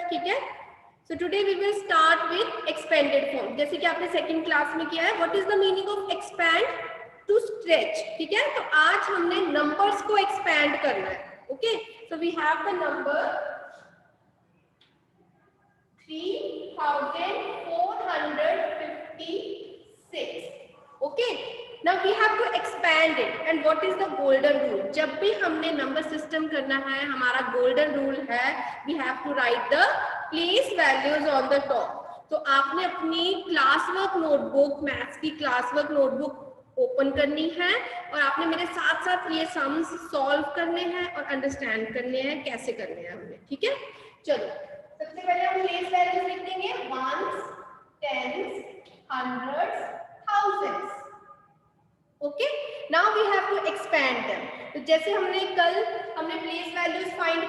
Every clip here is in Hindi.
ठीक है। So today we will start with expanded form, जैसे कि आपने सेकंड क्लास में किया है। What is the meaning of expand? To stretch, ठीक है। तो आज हमने नंबर्स को एक्सपैंड करना है। Okay, so we have the number 3456. Okay, now we have to expand it. And what is the golden rule? जब भी हमने नंबर सिस्टम करना है, हमारा गोल्डन रूल है, we have to write the place values on the top. तो आपने अपनी क्लास वर्क नोटबुक, मैथ्स की क्लास वर्क नोटबुक ओपन करनी है और आपने मेरे साथ साथ ये सम्स सॉल्व करने हैं और अंडरस्टैंड करने हैं कैसे करने हैं हमने, ठीक है। चलो सबसे पहले हम प्लेस वैल्यूज लिख देंगे, ones, tens, hundreds, thousands. Okay, now we have to expand them. तो जैसे हमने प्लेस वैल्यूज फाइंड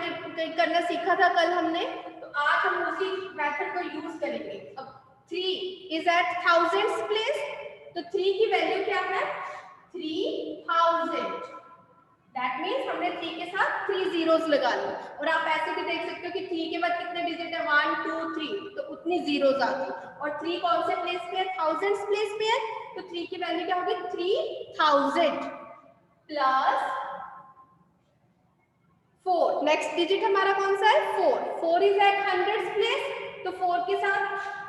करना सीखा था कल हमने, तो आज हम उसी मेथड को यूज करेंगे। अब 3 इज एट थाउजेंड्स प्लेस, तो 3 की वैल्यू क्या है? 3000। दैट मीन्स हमने 3 के साथ 3 जीरोस लगा ली। और आप ऐसे भी देख सकते हो कि 3 के बाद कितने डिजिट है? 1 2 3, तो उतनी जीरोस आ गई। और 3 कौन से प्लेस पे है? थाउजेंड्स प्लेस पे है, तो 3 की वैल्यू क्या होगी? 3000 प्लस 4। नेक्स्ट डिजिट हमारा कौन सा है? 4। 4 इज एट हंड्रेड्स प्लेस, तो 4 के साथ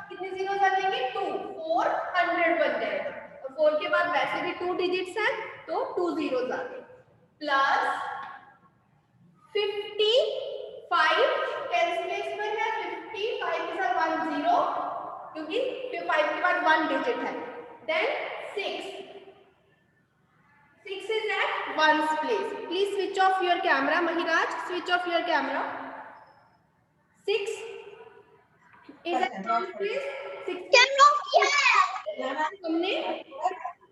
कितने जीरोस आ जाएंगे? 2। 400 बन जाएगा। और 4 के बाद वैसे भी 2 डिजिट्स हैं, तो 2 जीरोस आ गए। प्लस 55 टेंस प्लेस पर है, 55 के साथ 1 0, क्योंकि 5 के बाद 1 डिजिट है। Then 6 is at ones place. Please switch off your camera, Mahiraj. Switch off your camera. 6 is at ones place. 6 हमने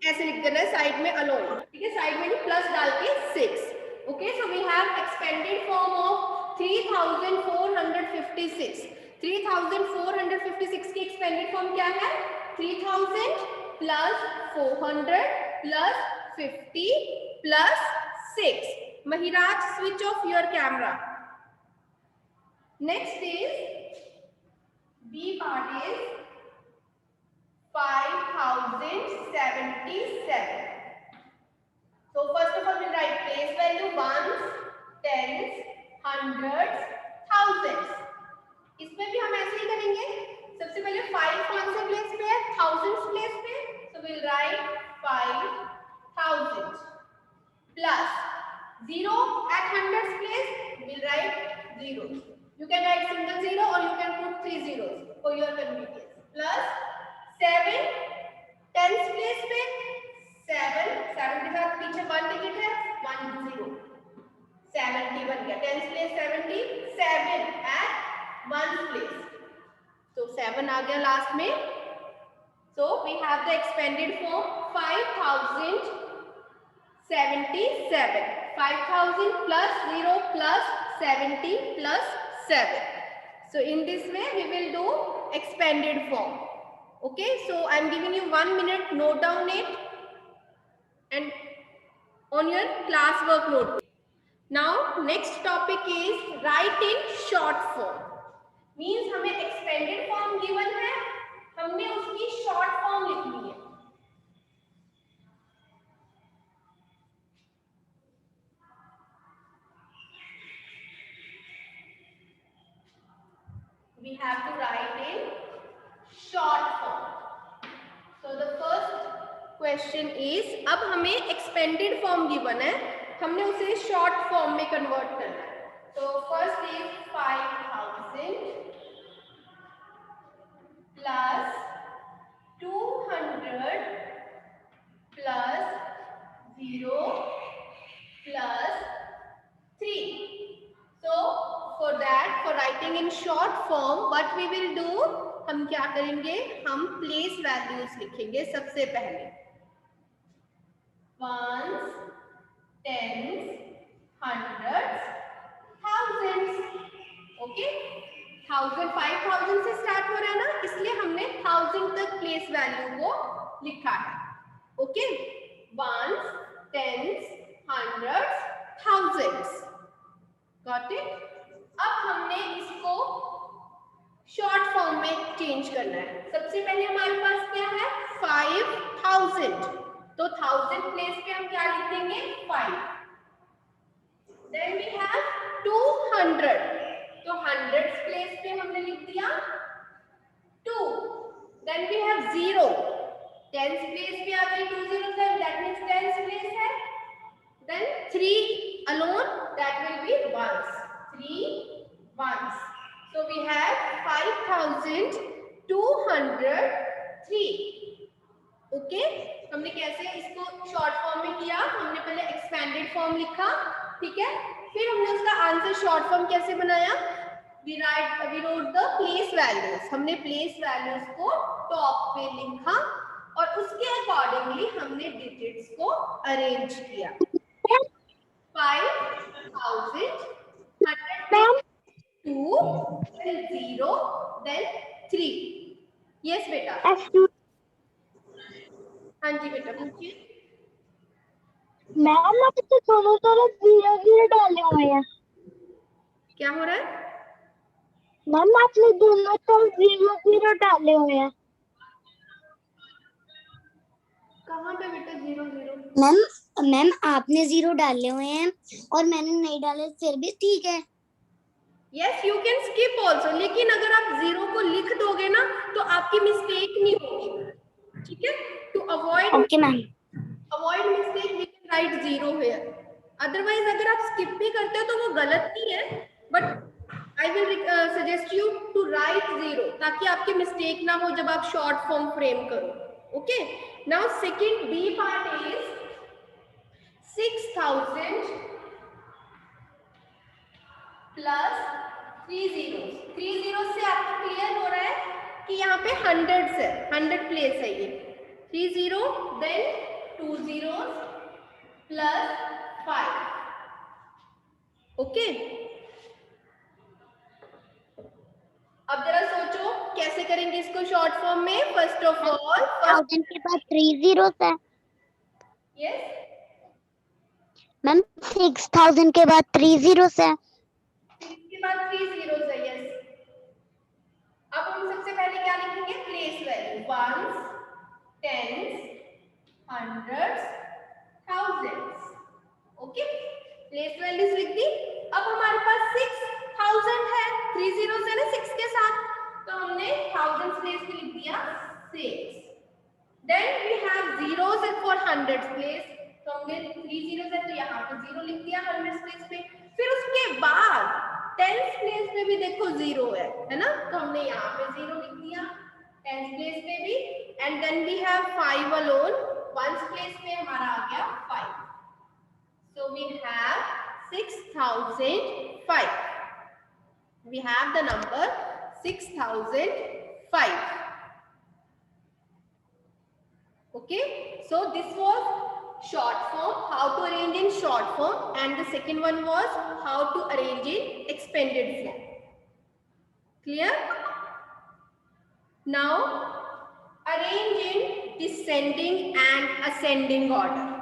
ऐसे लिख देना है साइड में अलोन, ठीक है। साइड में प्लस डाल के 6। Okay, so we have expanded form of 3456। 3456 की एक्सपेंडेड फॉर्म क्या है? 3000 plus 400 plus 50 plus 6. Mahiraj, switch off your camera. Next is B part is 5077. So first of all we write place value, ones, tens, hundreds, thousands. इसमें भी हम ऐसे ही करेंगे। सबसे पहले 5 कौन से प्लेस पे है? थाउजेंड्स प्लेस पे, so we'll write 5000 plus 0 at hundreds place, we'll write 0. You can write single 0 or you can put 3 zeros for your convenience. Plus 7 tens place पे, 7 के साथ पीछे 1 डिजिट है, 1 0, 70 बन गया। tens place 70, 7 at ones place, तो 7 आ गया लास्ट में। So we have the expanded form 5077. 5000 plus 0 plus 70 plus 7. So in this way we will do expanded form. Okay, so I am giving you 1 minute, note down it and on your class work notebook. Now next topic is write in short form. Means हमें expanded form given है, हमने उसकी short form लिखनी है। We have to write in short form. So the first question is, अब हमें expanded form given है, हमने उसे short form में convert करना है। So first is 5000 plus 200 plus 0 plus 3. So for that, for writing in short form, what we will do, हम क्या करेंगे? हम place values लिखेंगे सबसे पहले। ones, tens, hundreds, thousands. Okay, 5000 से स्टार्ट हो रहा है ना, इसलिए हमने 1000 तक प्लेस वैल्यू को लिखा है। Okay, ones, tens, hundreds, thousands. Got it? अब हमने इसको चेंज करना है। सबसे पहले हमारे पास क्या है 5000, तो 1000 प्लेस पे हम क्या लिख देंगे 5। देन वी हैव 200, तो 100 प्लेस पे हमने लिख दिया 2। देन वी हैव 0, 10 प्लेस पे आ गई 2 0 7, दैट मींस 10 प्लेस है। Then 3 alone, that will be ones, 3 ones. So we have 5203. Okay, हमने कैसे इसको शॉर्ट फॉर्म में किया, हमने पहले एक्सपेंडेड फॉर्म लिखा, ठीक है, फिर हमने उसका आंसर शॉर्ट फॉर्म कैसे बनाया, we wrote the place values, हमने place values को टॉप पे लिखा और उसके अकॉर्डिंगली हमने डिजिट्स को अरेंज किया। 5000, 100, 2, then 0, then 3. Yes बेटा। हाँ जी बेटा पूछिए। मैम आप तो दोनों तरफ 0 0 डाले हुए हैं। क्या हो रहा है मैम आपने दोनों तरफ 0 0 डाले हुए हैं। कहाँ पे बेटा 0 0? मैम आपने 0 डाले हुए हैं और मैंने नहीं डाले, फिर भी ठीक है। Yes you can skip also, लेकिन अगर आप 0 को लिख दोगे ना तो आपकी मिस्टेक नहीं होगी, ठीक है। To avoid mistake we can write 0 here, otherwise अगर आप स्किप भी करते हो तो वो गलत नहीं है, but I will suggest you to write 0 ताकि आपकी मिस्टेक ना हो जब आप शॉर्ट फॉर्म फ्रेम करो। Okay, now second B part is 6000 plus 3 zeros। 3 zeros से आपको क्लियर हो रहा है कि यहाँ पे 100 है, 100 प्लेस है ये। 3 0, देन 2 zeros प्लस 5। ओके, अब जरा सोचो कैसे करेंगे इसको शॉर्ट फॉर्म में। फर्स्ट ऑफ ऑल 1000 के बाद 3 zeros है। यस मैम 6000 के बाद 3 zeros है। इसके बाद 3 zeros है। यस, अब हम सबसे पहले क्या लिखेंगे place value, ones, tens, hundreds, thousands. Okay, place values लिख दी। अब हमारे पास 6000 है, 3 zeros है ना 6 के साथ, तो हमने थाउजेंड्स प्लेस पे लिख दिया 6। Then we have zeros for hundreds place, तो हमने 3 zeros है तो यहाँ पे 0 लिख दिया हंड्रेड्स प्लेस पे। फिर उसके बाद टेंस प्लेस पे भी देखो 0 है ना, तो हमने यहाँ पे 0 लिख दिया टेंस प्लेस पे भी। And then we have 5 alone, ones place पे हमारा आ गया 5। So we have 6005, we have the number 6005. Okay, so this was short form, how to arrange in short form, and the second one was how to arrange in expanded form. Clear? Now arrange in descending and ascending order.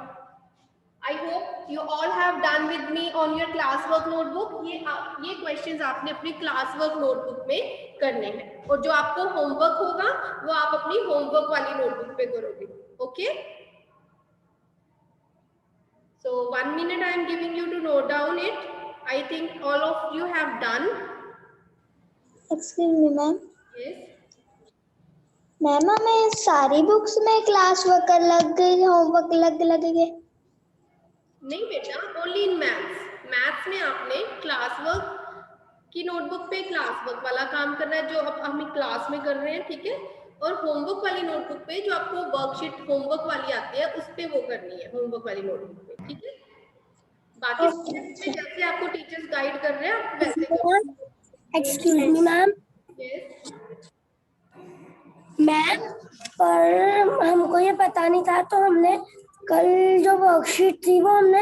I hope you all have done with me on your classwork notebook. ये questions आपने अपनी classwork notebook में करने हैं, और जो आपको homework होगा वो आप अपनी homework वाली notebook पे करोगे। Okay? So 1 minute I am giving you to note down it. I think all of you have done. Excuse me ma'am. Yes. Ma'am हमें सारी बुक्स में क्लास वर्क अलग, होमवर्क अलग लगेंगे? नहीं बेटा, ओनली इन मैथ्स। मैथ्स में आपने क्लास वर्क की नोटबुक पे क्लास वर्क वाला काम करना है जो अब हम क्लास में कर रहे हैं, ठीक है। और होमवर्क वाली नोटबुक पे जो आपको वर्कशीट होमवर्क वाली आती है उस पे वो करनी है, होमवर्क वाली नोटबुक पे, ठीक है। बाकी सब्जेक्ट्स में जैसे आपको टीचर्स गाइड कर रहे हैं आप वैसे करो। Excuse me ma'am. Yes ma'am, पर हमको ये पता नहीं था, तो हमने कल जो वर्कशीट थी वो हमने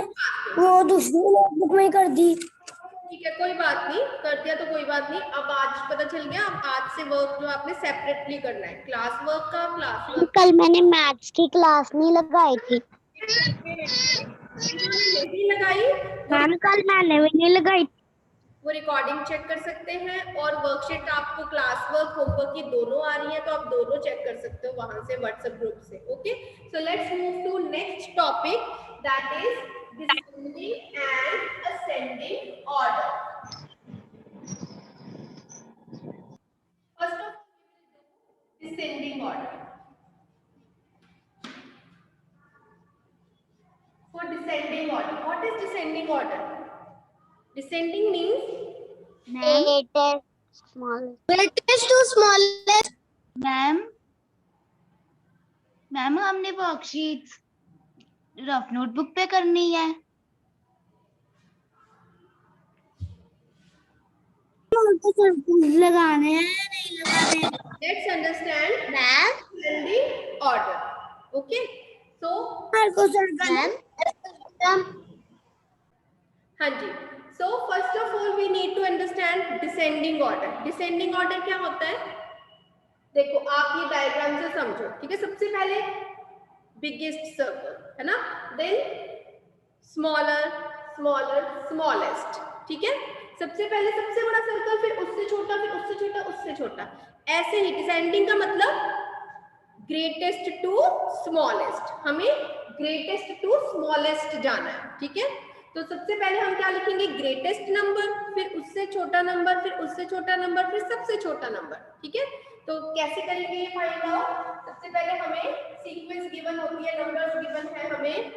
वो दूसरी नोटबुक में कर दी। ठीक है, कोई बात नहीं, कर दिया तो कोई बात नहीं। अब आज पता चल गया, अब आज से वर्क जो आपने सेपरेटली करना है, क्लास वर्क का क्लास वर्क। कल मैंने मैथ्स की क्लास नहीं लगाई थी। नहीं लगाई मैम कल मैंने भी नहीं लगाई। वो रिकॉर्डिंग चेक कर सकते हैं, और वर्कशीट आपको क्लास वर्क होमवर्क की दोनों आ रही है तो आप दोनों चेक कर सकते हो वहां से, व्हाट्सएप ग्रुप से। Okay, so let's move to next topic, that is descending and ascending order. First of all descending order. For descending order, what is descending order? Descending means greatest smallest. greatest to smallest. Ma'am ma'am हमने वर्कशीट्स रफ नोटबुक पे करनी है। लगाने हैं नहीं लगाने। let's understand ma'am descending order. Okay, so ma'am हाँ जी, so first of all we need to understand descending order. Descending order क्या होता है? देखो आप ये डायग्राम से समझो, ठीक है। सबसे पहले बिगेस्ट सर्कल है ना, देन स्मॉलर स्मॉलर स्मॉलेस्ट, ठीक है। सबसे पहले सबसे बड़ा सर्कल, फिर उससे छोटा, फिर उससे छोटा, उससे छोटा, ऐसे ही। डिसेंडिंग का मतलब ग्रेटेस्ट टू स्मॉलेस्ट, हमें ग्रेटेस्ट टू स्मॉलेस्ट जाना है, ठीक है। तो सबसे पहले हम क्या लिखेंगे? ग्रेटेस्ट नंबर, फिर उससे छोटा नंबर, फिर उससे छोटा नंबर, फिर सबसे छोटा नंबर, ठीक है। तो कैसे करेंगे ये फाइंड आउट? सबसे पहले हमें सीक्वेंस गिवन होती है, नंबर्स गिवन है हमें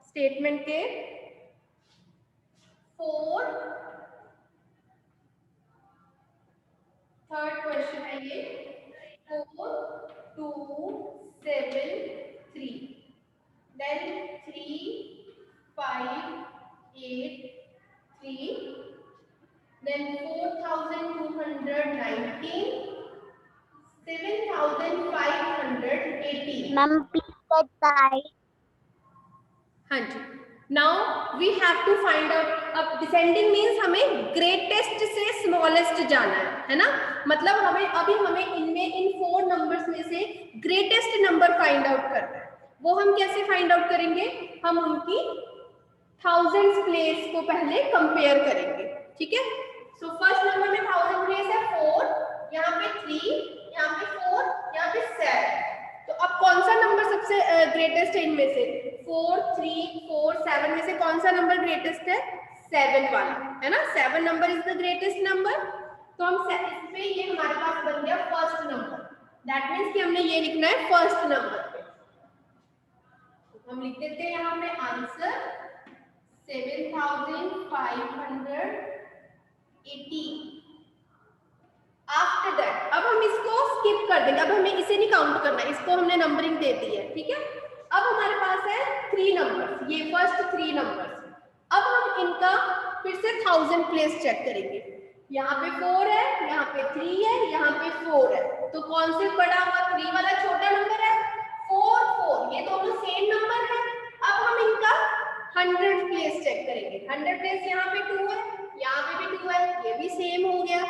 स्टेटमेंट के 4, थर्ड क्वेश्चन है ये 4 2 7 3, देन 3 5 8 3, then 4219, 7518। मैम प्लीज हाँ जी, now we have to find out. अब डिसेंडिंग मीन्स हमें ग्रेटेस्ट से स्मॉलेस्ट जाना है ना। मतलब हमें हमें इनमें इन 4 नंबर्स में से ग्रेटेस्ट नंबर फाइंड आउट करना है। वो हम कैसे फाइंड आउट करेंगे? हम उनकी थाउजेंड्स प्लेस को पहले कंपेयर करेंगे, ठीक है। सो फर्स्ट नंबर में 1000 प्लेस है 4, यहाँ पे 3, यहाँ पे 4, यहाँ पे 7। तो अब कौन सा नंबर सबसे ग्रेटेस्ट है इनमें से? 4 3 4 7 में से कौन सा नंबर ग्रेटेस्ट है? 7 वाला, है ना। 7 number is the greatest number. तो हम इसमें ये हमारे पास बन गया फर्स्ट नंबर। दैट मीन्स कि हमने ये लिखना है फर्स्ट नंबर पे। हम लिख देते हैं यहाँ पे आंसर 7580। आफ्टर दैट अब हम इसको स्किप कर देंगे, अब हमें इसे नहीं काउंट करना, इसको हमने नंबरिंग दे दी है, ठीक है। अब हमारे पास है 3 नंबर्स, ये फर्स्ट 3 नंबर्स। अब हम इनका फिर से 1000 प्लेस चेक करेंगे। यहाँ पे 4 है, यहाँ पे 3 है, यहाँ पे 4 है। तो कौन से बड़ा हुआ? 3 वाला छोटा नंबर है, 4 4, ये दोनों सेम नंबर है। अब हम इनका 100 प्लेस चेक करेंगे। 100 प्लेस यहाँ पे 2 है, यहाँ पे भी 2 है, ये भी सेम हो गया।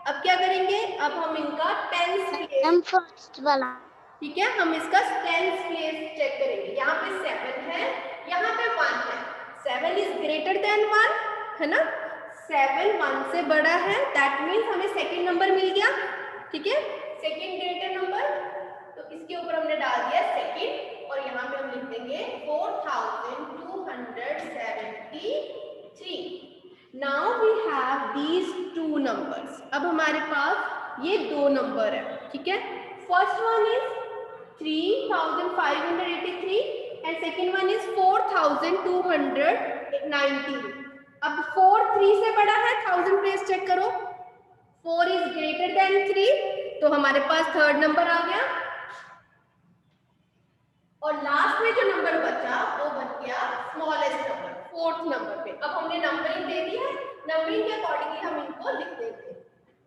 अब क्या करेंगे? अब हम इनका 10th प्लेस, फर्स्ट वाला, ठीक है, हम इसका 10th प्लेस चेक करेंगे। यहाँ पे 7 है, यहाँ पे 1 है। 7 इज ग्रेटर देन 1, है ना। 7 1 से बड़ा है, दैट मीन्स हमें सेकंड नंबर मिल गया, ठीक है, सेकंड ग्रेटर नंबर। तो इसके ऊपर हमने डाल दिया सेकंड, और यहाँ पे हम लिख देंगे 4273। Now we have these 2 numbers. अब हमारे पास ये 2 नंबर है, ठीक है। First one is 3583 and second one is 4219। अब 4 3 से बड़ा है, 1000 प्लेस चेक करो। 4 इज ग्रेटर देन 3, तो हमारे पास थर्ड नंबर आ गया। और लास्ट में जो नंबर बचा वो बच गया स्मॉलेस्ट नंबर, फोर्थ नंबर पे। अब हमने नंबरिंग दे दी है, नंबरिंग के अकॉर्डिंगली हम इनको लिख देंगे।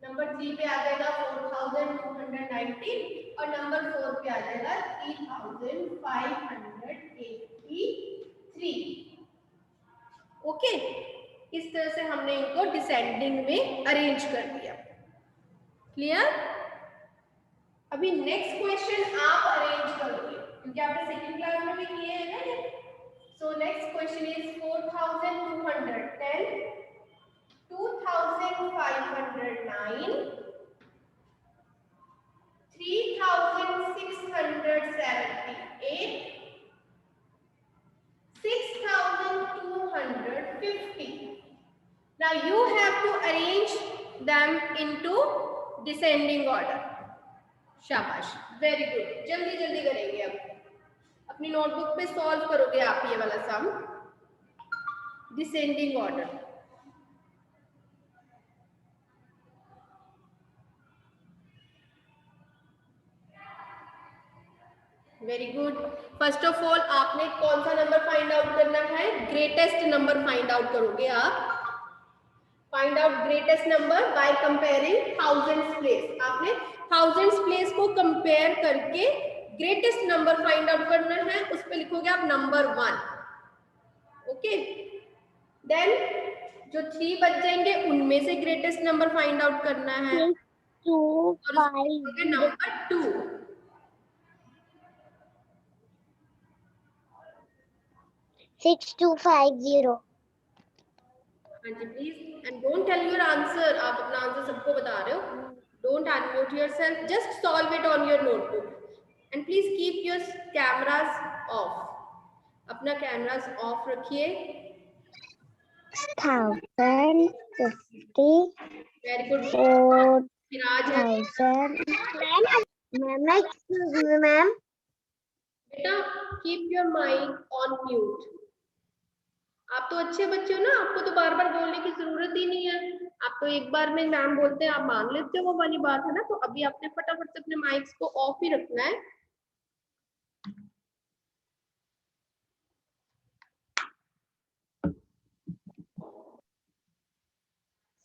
नंबर 3 पे आ जाएगा 4219 और नंबर 4 पे आ जाएगा 3583। ओके, इस तरह से हमने इनको डिसेंडिंग में अरेंज कर दिया। क्लियर? अभी नेक्स्ट क्वेश्चन आप अरेंज करोगे क्योंकि आपने सेकंड क्लास में भी किए हैं ना ये। So next question is 4210 2509, 3678, 6250. Now you have to arrange them into descending order. शाबाश, वेरी गुड, जल्दी जल्दी करेंगे। अब अपनी नोटबुक पे सॉल्व करोगे आप ये वाला sum descending order. Very good. First of all आपने कौन सा नंबर फाइंड आउट करना है? ग्रेटेस्ट नंबर फाइंड आउट करोगे आप। Find out greatest number by comparing thousands place. आपने थाउजेंड्स प्लेस को कंपेयर करके ग्रेटेस्ट नंबर फाइंड आउट करना है। उस पे लिखोगे आप नंबर 1। ओके, देन जो 3 बच जाएंगे उनमें से ग्रेटेस्ट नंबर फाइंड आउट करना है। 625 नंबर 2। 6250। हाँ जी please, and don't tell your answer. आप अपना आंसर सबको बता रहे हो। Don't unmute yourself, just solve it on your notebook and please keep your cameras off. अपना कैमरास ऑफ रखिए। 1050। Very good. विराज है। मैम बेटा keep your mic on mute. आप तो अच्छे बच्चे हो ना, आपको तो बार बार बोलने की जरूरत ही नहीं है। आप तो एक बार में मैम बोलते हैं आप मान लेते हो, वो वाली बात है ना। तो अभी आपने फटाफट से अपने माइक्स को ऑफ ही रखना है।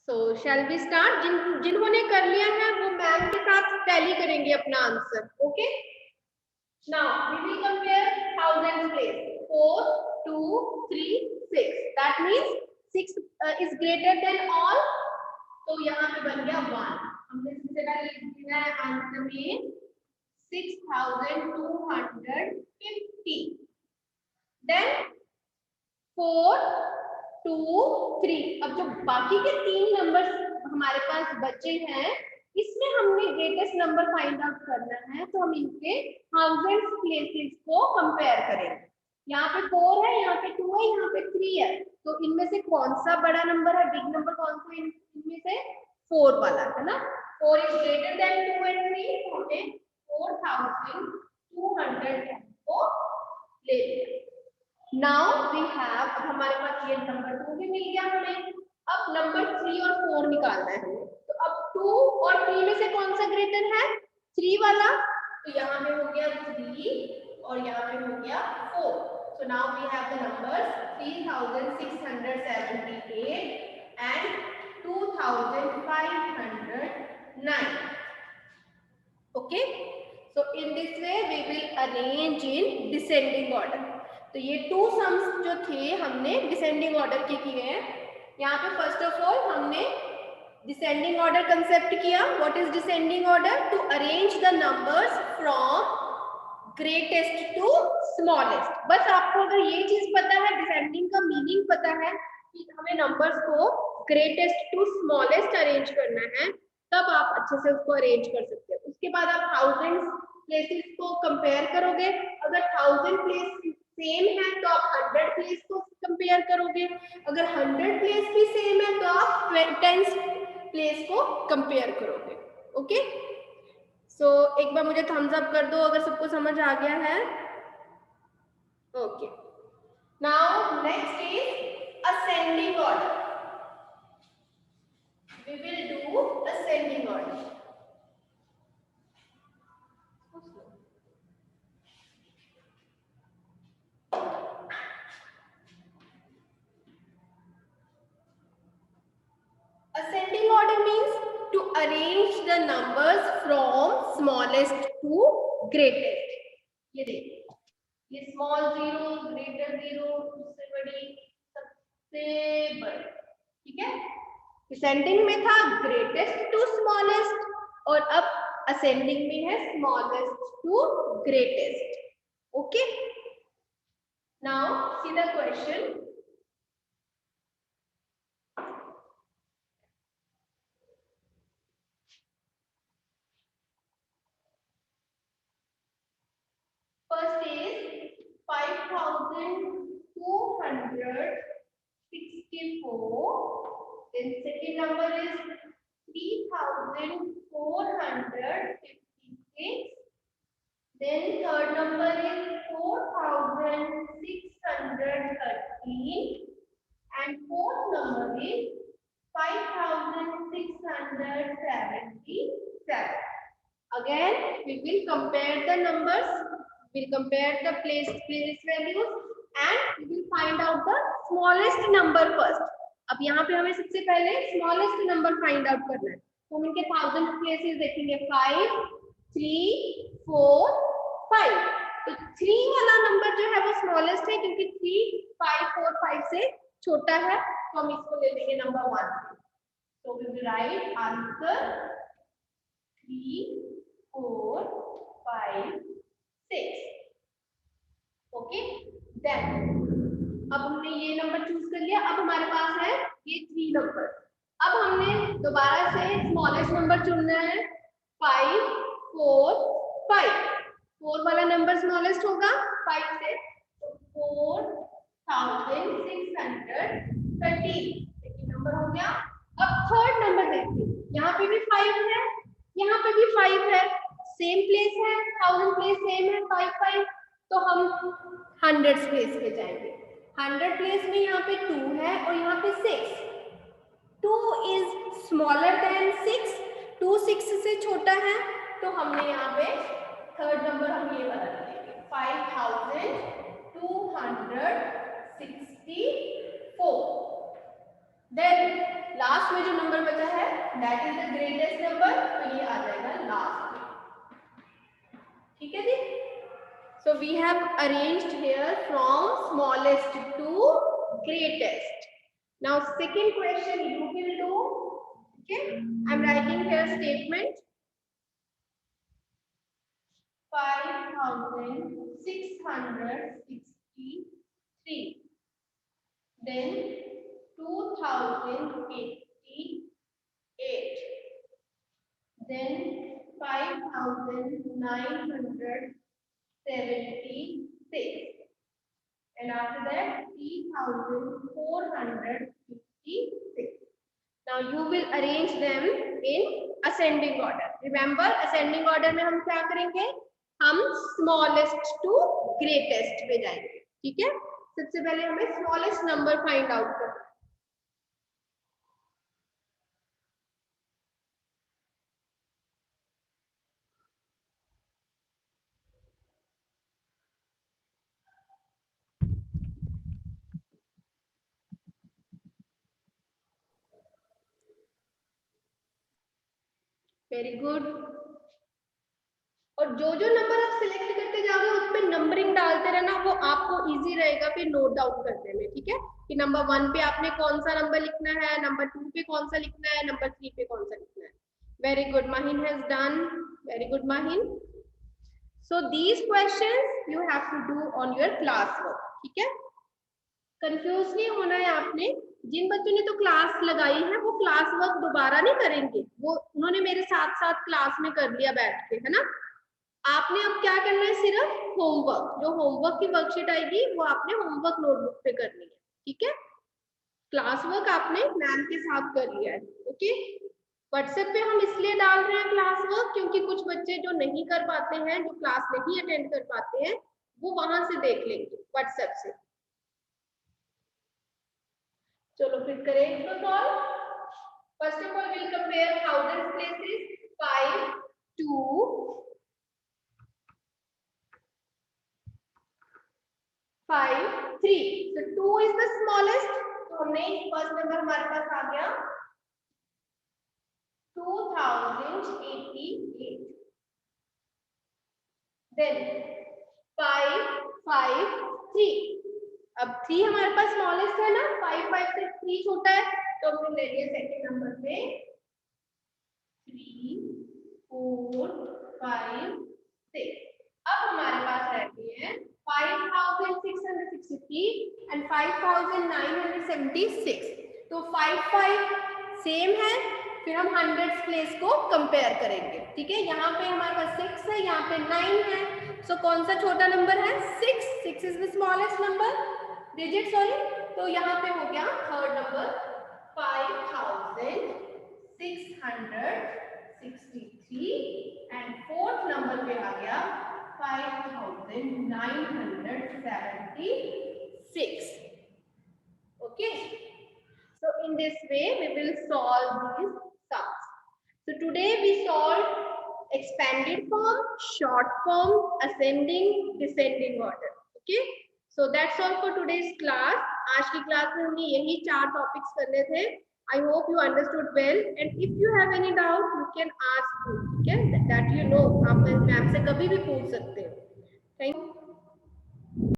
सो शैल वी स्टार्ट। जिन्होंने कर लिया है वो मैम के साथ टैली करेंगे अपना answer. Okay, now we will compare thousands place. 4 2 3 6, that means 6 is greater than all. तो यहाँ पे बन गया 1। हमने सबसे पहले लिख दिया है आंसर में 6250। देन 4 2 3। अब जो बाकी के 3 नंबर्स हमारे पास बचे हैं, इसमें हमने ग्रेटेस्ट नंबर फाइंड आउट करना है। तो हम इनके थाउजेंड्स प्लेसेस को कंपेयर करेंगे। यहाँ पे 4 है, यहाँ पे 2 है, यहाँ पे 3 है। तो इनमें से कौन सा बड़ा नंबर है, बिग नंबर कौन सा है इनमें से? 4 वाला है ना। 4 इज ग्रेटर देन 2 एंड 3। तो हमने 4210 को ले लिया। नाउ वी हैव, अब हमारे पास ये नंबर 2 भी मिल गया हमें। अब नंबर 3 और 4 निकालना है हमें। तो अब 2 और 3 में से कौन सा ग्रेटर है? 3 वाला। तो यहाँ पे हो गया 3 और यहाँ पे हो गया 4। So now we have the numbers 3678 and 2509। Okay, so in this way we will arrange in descending order. तो ये 2 सम्स जो थे हमने डिसेंडिंग ऑर्डर के किए हैं। यहाँ पे फर्स्ट ऑफ ऑल हमने डिसेंडिंग ऑर्डर कंसेप्ट किया। What is descending order? To arrange the numbers from greatest to smallest. बस आपको अगर ये चीज पता है, डिसेंडिंग का मीनिंग पता है कि हमें नंबर्स को ग्रेटेस्ट टू स्मॉलेस्ट अरेंज करना है, तब आप अच्छे से उसको अरेंज कर सकते हैं। उसके बाद आप थाउजेंड्स प्लेसेस को कंपेयर करोगे। अगर 1000 प्लेस सेम है तो आप 100 प्लेस को कंपेयर करोगे। अगर 100 प्लेस भी सेम है तो आप 10 प्लेस को कंपेयर करोगे। ओके, सो एक बार मुझे थम्स अप कर दो अगर सबको समझ आ गया है। Okay, now next is ascending order. We will do ascending order. Ascending order means to arrange the numbers from smallest to greatest. ये देखिए, ये small 0, greater 0, उससे बड़ी, सबसे बड़ी। ठीक है, डिसेंडिंग में था greatest to smallest और अब ascending में है smallest to greatest. Okay, now see the question. 5264. Then second number is 3456. Then third number is 4613. And fourth number is 5677. Again, we will compare the numbers. We'll compare the place values and we will find out the smallest number first. अब यहाँ पे हमें सबसे पहले smallest number find out करना है. तो हम इनके 1000 places देखेंगे. 5, 3, 4, 5. तो 3 वाला नंबर जो है वो smallest है क्योंकि 3, 5, 4, 5 से छोटा है. तो हम इसको ले लेंगे number 1. So we will write answer 3, 4, 5, 6. Okay. Then अब हमने ये नंबर चूज कर लिया. अब हमारे पास है ये 3 नंबर. अब हमने दोबारा से स्मॉलेस्ट नंबर चुनना है. 5, 4, 5. 4 वाला नंबर स्मॉलेस्ट होगा 5 से. तो 4613 सेकंड नंबर हो गया. अब थर्ड नंबर देखिए. यहाँ पे भी 5 है, यहाँ पे भी 5 है. सेम प्लेस है, 1000 प्लेस सेम है. 5, 5. तो हम 100 प्लेस पे जाएंगे. 100 प्लेस में यहाँ पे 2 है और यहाँ पे 6. 2 इज स्मॉलर देन 6. 2 6 से छोटा है. तो हमने यहाँ पे थर्ड नंबर हम ये वाला लेंगे. 5264. देन लास्ट में जो नंबर बचा है that is the greatest number. तो ये आ जाएगा लास्ट में. ठीक है जी. So we have arranged here from smallest to greatest. Now second question you will do. Okay, I'm writing here statement. 5663. Then 2088. Then 5976. And after that 3456. Now you will arrange them in ascending order. Remember ascending order में हम क्या करेंगे? हम smallest to greatest पे जाएंगे. ठीक है. सबसे पहले हमें smallest number find out करना है. Very good. और जो जो नंबर आप सिलेक्ट करते जाओगे उस पे नंबरिंग डालते रहना. वो आपको इजी रहेगा फिर नोट डाउन करने में. ठीक है. कि नंबर 1 पे आपने कौन सा नंबर लिखना है, नंबर 2 पे कौन सा लिखना है, नंबर 3 पे कौन सा लिखना है. Very good. Mahin has done. Very good Mahin. So these questions you have to do on your class work. ठीक है. कंफ्यूज नहीं होना है आपने. जिन बच्चों ने तो क्लास लगाई है वो क्लास वर्क दोबारा नहीं करेंगे. वो उन्होंने मेरे साथ साथ क्लास में कर लिया बैठ के, है ना. आपने अब क्या करना है? सिर्फ होमवर्क. जो होमवर्क की वर्कशीट आएगी वो आपने होमवर्क नोटबुक पे करनी है. ठीक है. क्लास वर्क आपने मैम के साथ कर लिया है. ओके. व्हाट्सएप पे हम इसलिए डाल रहे हैं क्लास वर्क क्योंकि कुछ बच्चे जो नहीं कर पाते हैं, जो क्लास नहीं अटेंड कर पाते हैं, वो वहां से देख लेंगे व्हाट्सएप से. चलो फिर करें इसको solve. First of all will compare 1000 places. 5, 2, 5, 3. So 2 is the smallest. तो हमने फर्स्ट नंबर हमारे पास आ गया 2088. Then 5, 5, 3. अब 3 हमारे पास स्मॉलेस्ट है ना. 5, 5 से 3 छोटा है. तो हम ले लिए सेकंड नंबर पे 3, 4, 5, 6. अब हमारे पास रहती है 5663 and 5976. तो 5, 5 सेम है. फिर हम हंड्रेड्स प्लेस को कंपेयर करेंगे, ठीक है। यहाँ पे हमारे पास 6 है, यहाँ पे 9 है, सो कौन सा छोटा नंबर है? 6 is the smallest number digit, sorry. तो यहाँ पे हो गया third number 5663 and fourth number पे आ गया 5976. Okay, so in this way we will solve these sums. So today we solved expanded form, short form, ascending, descending order. Okay, so that's all for today's class. आज की क्लास में हमने यही 4 टॉपिक्स करने थे. I hope you understood well, and if you have any doubt you can ask me, okay, that you know आप मैम से कभी भी पूछ सकते हो. Thank you.